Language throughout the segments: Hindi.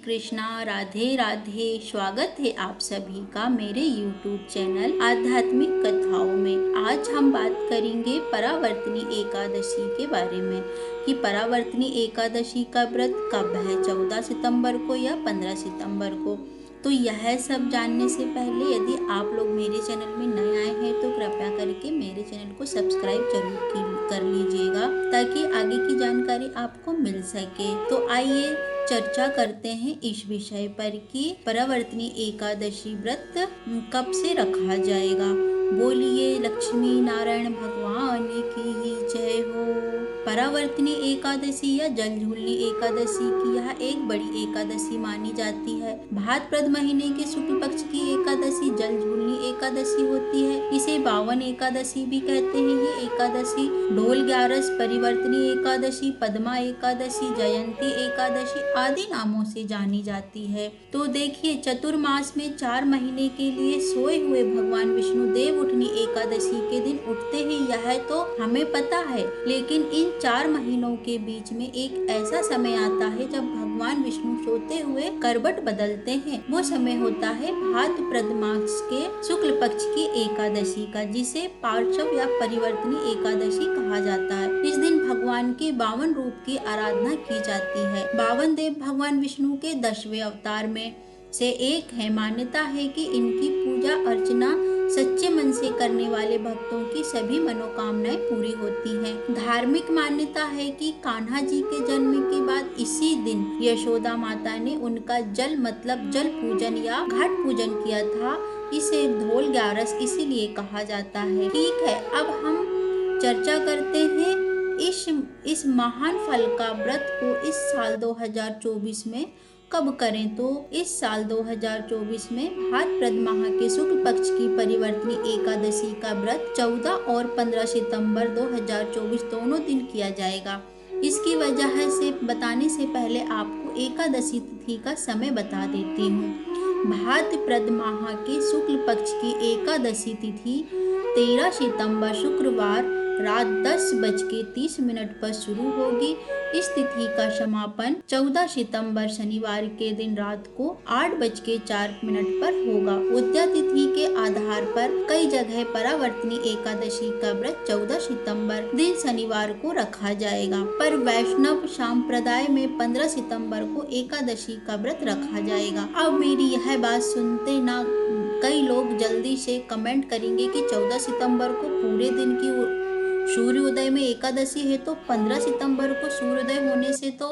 कृष्णा, राधे राधे। स्वागत है आप सभी का मेरे YouTube चैनल आध्यात्मिक कथाओं में। आज हम बात करेंगे परावर्तनी एकादशी के बारे में कि परावर्तनी एकादशी का व्रत कब है, 14 सितंबर को या 15 सितंबर को। तो यह सब जानने से पहले यदि आप लोग मेरे चैनल में नए आए हैं तो कृपया करके मेरे चैनल को सब्सक्राइब जरूर कर लीजिएगा ताकि आगे की जानकारी आपको मिल सके। तो आइए चर्चा करते हैं इस विषय पर कि परावर्तनी एकादशी व्रत कब से रखा जाएगा। बोलिए लक्ष्मी नारायण भगवान की जय हो। परावर्तनी एकादशी या जलझूलनी एकादशी की यह एक बड़ी एकादशी मानी जाती है। भाद्रपद महीने के शुक्ल पक्ष की एकादशी जलझूलनी एकादशी होती है। इसे बावन एकादशी भी कहते हैं। ये एकादशी ढोल ग्यारस, परिवर्तनी एकादशी, पद्मा एकादशी, जयंती एकादशी आदि नामों से जानी जाती है। तो देखिए, चतुर्मास में 4 महीने के लिए सोए हुए भगवान विष्णु देव उठनी एकादशी के दिन उठते ही, यह तो हमें पता है। लेकिन इन 4 महीनों के बीच में एक ऐसा समय आता है जब भगवान विष्णु सोते हुए करवट बदलते हैं। वो समय होता है भाद्रपद मास के शुक्ल पक्ष की एकादशी का, जिसे पार्श्व या परिवर्तनी एकादशी कहा जाता है। इस दिन भगवान के 52 रूप की आराधना की जाती है। 52 देव भगवान विष्णु के 10वें अवतार में से एक है। मान्यता है कि इनकी पूजा अर्चना सच्चे मन से करने वाले भक्तों की सभी मनोकामनाएं पूरी होती हैं। धार्मिक मान्यता है कि कान्हा जी के जन्म के बाद इसी दिन यशोदा माता ने उनका जल पूजन या घाट पूजन किया था। इसे ढोल ग्यारस इसीलिए कहा जाता है। ठीक है, अब हम चर्चा करते हैं इस महान फल का व्रत को इस साल 2024 में कब करें। तो इस साल 2024 में भाद्रपद माह के शुक्ल पक्ष की परिवर्तनी एकादशी का व्रत 14 और 15 सितंबर 2024 दोनों दिन किया जाएगा। इसकी वजह से बताने से पहले आपको एकादशी तिथि का समय बता देती हूँ। भाद्रपद माह के शुक्ल पक्ष की एकादशी तिथि 13 सितंबर शुक्रवार रात 10:30 पर शुरू होगी। इस तिथि का समापन 14 सितंबर शनिवार के दिन रात को 8:04 पर होगा। उदया तिथि के आधार पर कई जगह परावर्तनी एकादशी का व्रत 14 सितंबर दिन शनिवार को रखा जाएगा, पर वैष्णव संप्रदाय में 15 सितंबर को एकादशी का व्रत रखा जाएगा। अब मेरी यह बात सुनते ना कई लोग जल्दी से कमेंट करेंगे कि 14 सितंबर को पूरे दिन की सूर्योदय में एकादशी है, तो 15 सितंबर को सूर्योदय होने से तो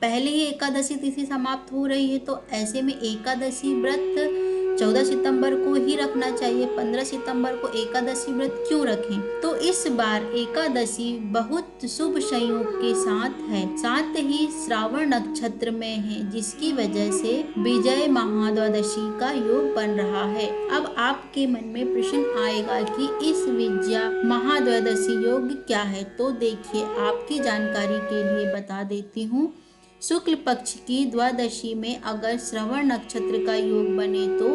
पहले ही एकादशी तिथि समाप्त हो रही है। तो ऐसे में एकादशी व्रत 14 सितंबर को ही रखना चाहिए। 15 सितंबर को एकादशी व्रत क्यों रखें। तो इस बार एकादशी बहुत शुभ संयोग के साथ है, साथ ही श्रावण नक्षत्र में है, जिसकी वजह से विजय महाद्वादशी का योग बन रहा है। अब आपके मन में प्रश्न आएगा कि इस विजया महाद्वादशी योग क्या है। तो देखिए, आपकी जानकारी के लिए बता देती हूँ। शुक्ल पक्ष की द्वादशी में अगर श्रवण नक्षत्र का योग बने तो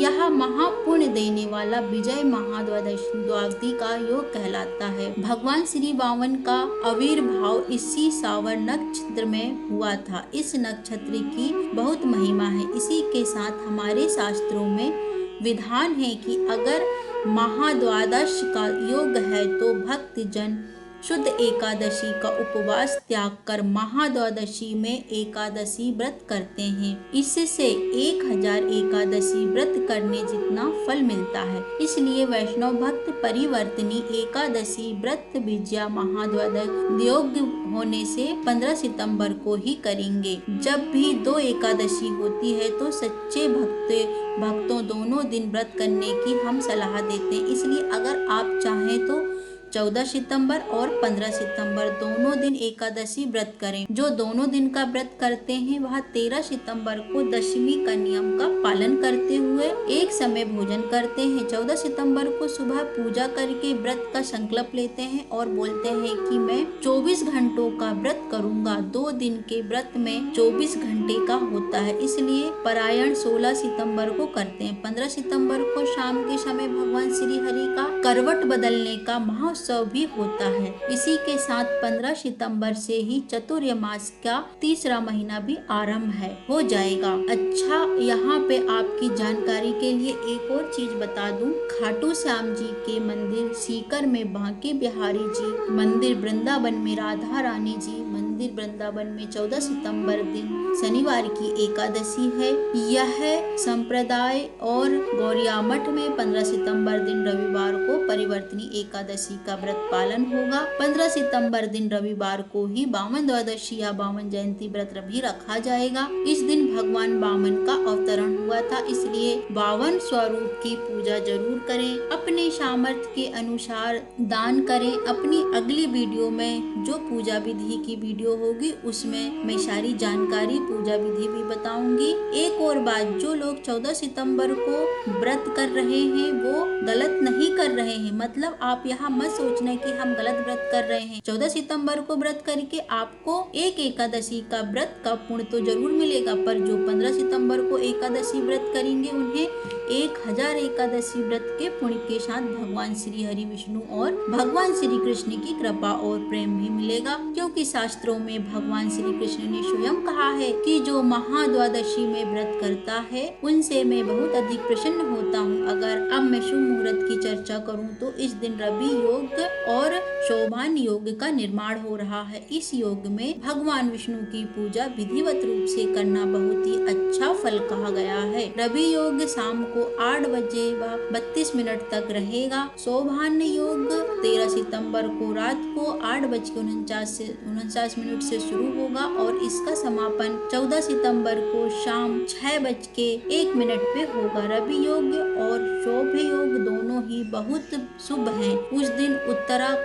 यह महापुण्य देने वाला विजय महाद्वादशी का योग कहलाता है। भगवान श्री वामन का आविर्भाव इसी श्रावण नक्षत्र में हुआ था। इस नक्षत्र की बहुत महिमा है। इसी के साथ हमारे शास्त्रों में विधान है कि अगर महाद्वादश का योग है तो भक्त जन शुद्ध एकादशी का उपवास त्याग कर महाद्वादशी में एकादशी व्रत करते हैं। इससे 1000 एकादशी व्रत करने जितना फल मिलता है। इसलिए वैष्णव भक्त परिवर्तनी एकादशी व्रत विजया महाद्वादश योग होने से 15 सितंबर को ही करेंगे। जब भी 2 एकादशी होती है तो सच्चे भक्तों दोनों दिन व्रत करने की हम सलाह देते हैं। इसलिए अगर आप चाहें तो 14 सितंबर और 15 सितंबर दोनों दिन एकादशी व्रत करें। जो दोनों दिन का व्रत करते हैं वह 13 सितंबर को दशमी का नियम का पालन करते हुए एक समय भोजन करते हैं। 14 सितंबर को सुबह पूजा करके व्रत का संकल्प लेते हैं और बोलते हैं कि मैं 24 घंटों का व्रत करूंगा। 2 दिन के व्रत में 24 घंटे का होता है, इसलिए पारायण 16 सितंबर को करते हैं। 15 सितंबर को शाम के समय भगवान श्री हरि का करवट बदलने का महोत्सव भी होता है। इसी के साथ 15 सितंबर से ही चतुर्मास का तीसरा महीना भी आरंभ हो जाएगा। अच्छा, यहाँ पे आपकी जानकारी के लिए एक और चीज बता दूं, खाटू श्याम जी के मंदिर सीकर में बांके बिहारी जी मंदिर, वृंदावन में राधा रानी जी मंदिर वृंदावन में 14 सितंबर दिन शनिवार की एकादशी है। यह संप्रदाय और गौरिया मठ में 15 सितंबर दिन रविवार को परिवर्तनी एकादशी का व्रत पालन होगा। 15 सितंबर दिन रविवार को ही बामन द्वादशी या बामन जयंती व्रत भी रखा जाएगा। इस दिन भगवान बामन का अवतरण हुआ था, इसलिए बावन स्वरूप की पूजा जरूर करें। अपने सामर्थ्य के अनुसार दान करें। अपनी अगली वीडियो में जो पूजा विधि की वीडियो होगी उसमें मैं सारी जानकारी पूजा विधि भी बताऊंगी। एक और बात, जो लोग 14 सितंबर को व्रत कर रहे हैं वो गलत नहीं कर रहे हैं। मतलब आप यहाँ मत सोचना कि हम गलत व्रत कर रहे हैं। 14 सितंबर को व्रत करके आपको एक एकादशी का व्रत का पुण्य तो जरूर मिलेगा, पर जो 15 सितंबर को एकादशी व्रत करेंगे उन्हें 1000 एकादशी व्रत के पुण्य के साथ भगवान श्री हरि विष्णु और भगवान श्री कृष्ण की कृपा और प्रेम भी मिलेगा। क्योंकि शास्त्रों में भगवान श्री कृष्ण ने स्वयं कहा है कि जो महाद्वादशी में व्रत करता है उनसे मैं बहुत अधिक प्रसन्न होता हूँ। अगर अब मैं शुभ मुहूर्त की चर्चा करूँ तो इस दिन रवि योग और शोभान योग का निर्माण हो रहा है। इस योग में भगवान विष्णु की पूजा विधिवत रूप से करना बहुत ही अच्छा फल कहा गया है। रवि योग शाम को 8 बजे व 32 मिनट तक रहेगा। शोभान योग 13 सितंबर को रात को 8:49 से शुरू होगा और इसका समापन 14 सितंबर को शाम 6:01 पे होगा। रवि योग और शोभ योग दोनों ही बहुत शुभ हैं। उस दिन उत्तरा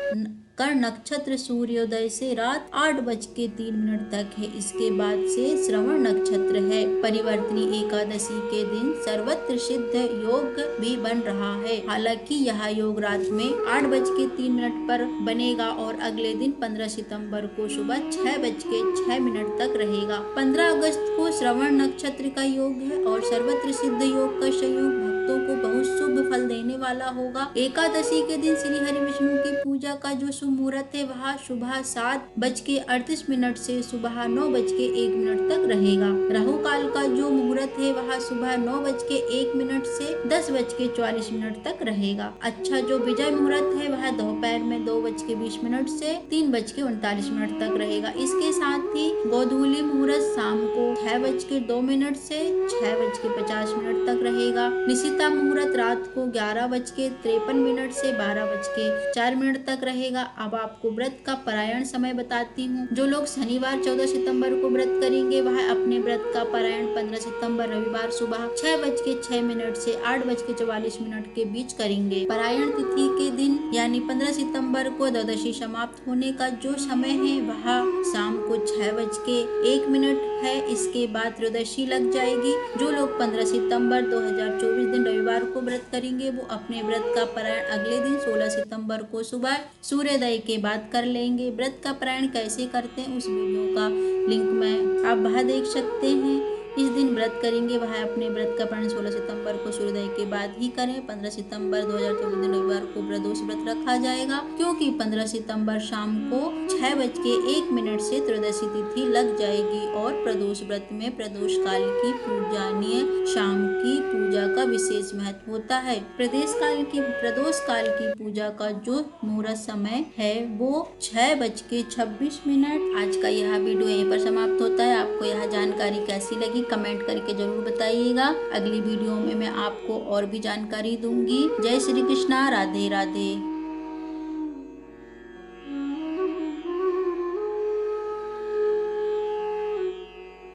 कर नक्षत्र सूर्योदय से रात 8:03 तक है। इसके बाद से श्रवण नक्षत्र है। परिवर्तनी एकादशी के दिन सर्वत्र सिद्ध योग भी बन रहा है। हालांकि यह योग रात में 8:03 पर बनेगा और अगले दिन 15 सितंबर को सुबह 6:06 तक रहेगा। 15 अगस्त को श्रवण नक्षत्र का योग है और सर्वत्र सिद्ध योग का संयोग भक्तों को बहुत शुभ फल देने वाला होगा। एकादशी के दिन श्री हरि विष्णु की पूजा का जो शुभ मुहूर्त है वह सुबह 7:38 से सुबह 9:01 तक रहेगा। राहु काल का जो मुहूर्त है वह सुबह 9:01 से 10:44 तक रहेगा। अच्छा, जो विजय मुहूर्त है वह दोपहर में 2:20 से 3:39 तक रहेगा। इसके साथ ही गोधूली मुहूर्त शाम को 6:02 से 6:50 तक रहेगा। निशिता मुहूर्त रात को 11:53 से 12:04 तक रहेगा। अब आपको व्रत का पारायण समय बताती हूँ। जो लोग शनिवार 14 सितंबर को व्रत करेंगे वह अपने व्रत का पारायण 15 सितंबर रविवार सुबह 6:06 से 8:44 के बीच करेंगे। पारायण तिथि के दिन यानी 15 सितंबर को द्वादशी समाप्त होने का जो समय है वह शाम को 6:01 है। इसके बाद त्रयोदशी लग जाएगी। जो लोग 15 सितंबर 2024 दिन रविवार को व्रत करेंगे वो अपने व्रत का पारायण अगले दिन 16 सितंबर को सुबह सूर्योदय के बाद कर लेंगे। व्रत का पारायण कैसे करते हैं उस वीडियो का लिंक में आप वहाँ देख सकते हैं। इस दिन व्रत करेंगे वह अपने व्रत का पारायण 16 सितंबर को सूर्योदय के बाद ही करें। 15 सितंबर 2024 दिन रविवार को प्रदोष व्रत रखा जाएगा क्योंकि 15 सितंबर शाम को 6:01 से त्रयोदशी तिथि लग जाएगी और प्रदोष व्रत में प्रदोष काल की पूजनीय शाम की पूजा का विशेष महत्व होता है। प्रदोष काल की पूजा का जो मुहूर्त समय है वो 6:26। आज का यह वीडियो यहीं पर समाप्त होता है। आपको यह जानकारी कैसी लगी कमेंट करके जरूर बताइएगा। अगली वीडियो में मैं आपको और भी जानकारी दूंगी। जय श्री कृष्णा, राधे राधे।